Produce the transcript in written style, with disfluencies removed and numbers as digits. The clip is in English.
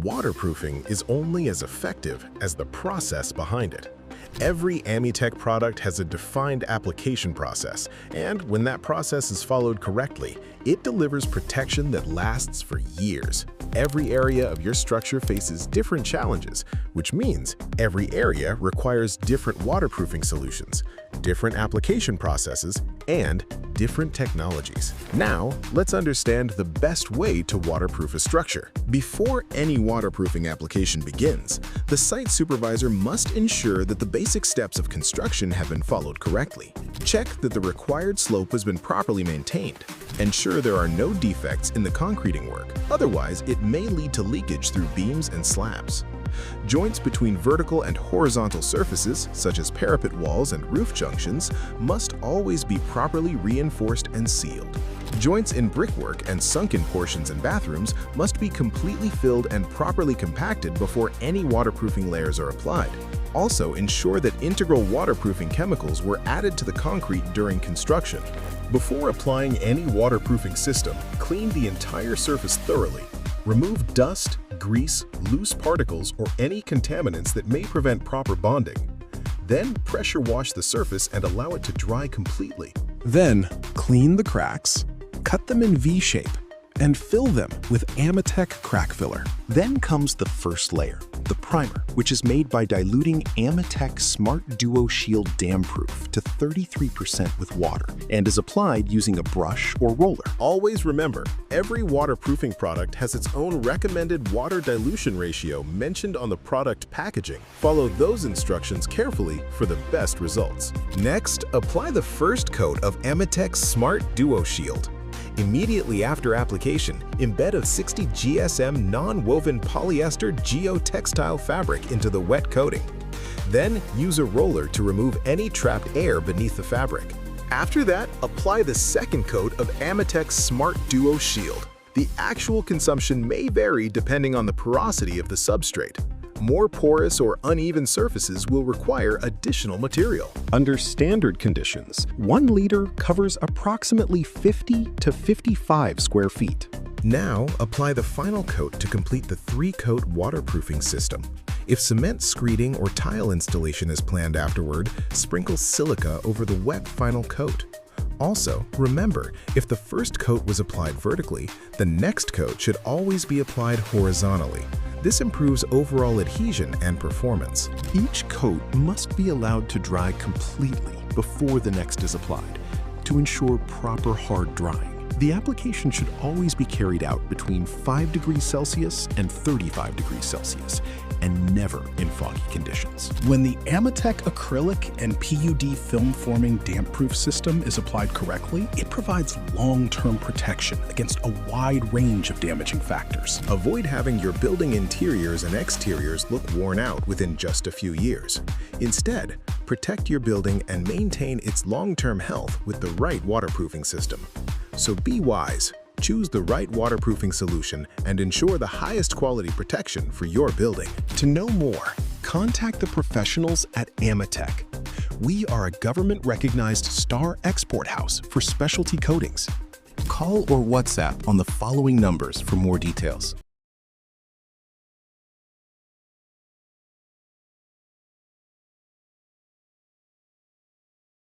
Waterproofing is only as effective as the process behind it. Every Amitek product has a defined application process, and when that process is followed correctly, it delivers protection that lasts for years. Every area of your structure faces different challenges, which means every area requires different waterproofing solutions, different application processes, and different technologies. Now, let's understand the best way to waterproof a structure. Before any waterproofing application begins, the site supervisor must ensure that the basic steps of construction have been followed correctly. Check that the required slope has been properly maintained. Ensure there are no defects in the concreting work, otherwise it may lead to leakage through beams and slabs. Joints between vertical and horizontal surfaces, such as parapet walls and roof junctions, must always be properly reinforced and sealed. Joints in brickwork and sunken portions in bathrooms must be completely filled and properly compacted before any waterproofing layers are applied. Also, ensure that integral waterproofing chemicals were added to the concrete during construction. Before applying any waterproofing system, clean the entire surface thoroughly. Remove dust, grease, loose particles, or any contaminants that may prevent proper bonding. Then pressure wash the surface and allow it to dry completely. Then clean the cracks, cut them in V shape, and fill them with Amitek crack filler. Then comes the first layer, the primer, which is made by diluting Amitek Smart Duo Shield dam-proof to 33% with water and is applied using a brush or roller. Always remember, every waterproofing product has its own recommended water dilution ratio mentioned on the product packaging. Follow those instructions carefully for the best results. Next, apply the first coat of Amitek Smart Duo Shield. Immediately after application, embed a 60 GSM non-woven polyester geotextile fabric into the wet coating. Then use a roller to remove any trapped air beneath the fabric. After that, apply the second coat of Amitek Smart Duo Shield. The actual consumption may vary depending on the porosity of the substrate. More porous or uneven surfaces will require additional material. Under standard conditions, 1 liter covers approximately 50 to 55 square feet. Now, apply the final coat to complete the 3-coat waterproofing system. If cement screeding or tile installation is planned afterward, sprinkle silica over the wet final coat. Also, remember, if the first coat was applied vertically, the next coat should always be applied horizontally. This improves overall adhesion and performance. Each coat must be allowed to dry completely before the next is applied to ensure proper hard drying. The application should always be carried out between 5 degrees Celsius and 35 degrees Celsius, and never in foggy conditions. When the Amitek acrylic and PUD film-forming damp-proof system is applied correctly, it provides long-term protection against a wide range of damaging factors. Avoid having your building interiors and exteriors look worn out within just a few years. Instead, protect your building and maintain its long-term health with the right waterproofing system. So be wise, choose the right waterproofing solution, and ensure the highest quality protection for your building. To know more, contact the professionals at Amitek. We are a government-recognized star export house for specialty coatings. Call or WhatsApp on the following numbers for more details.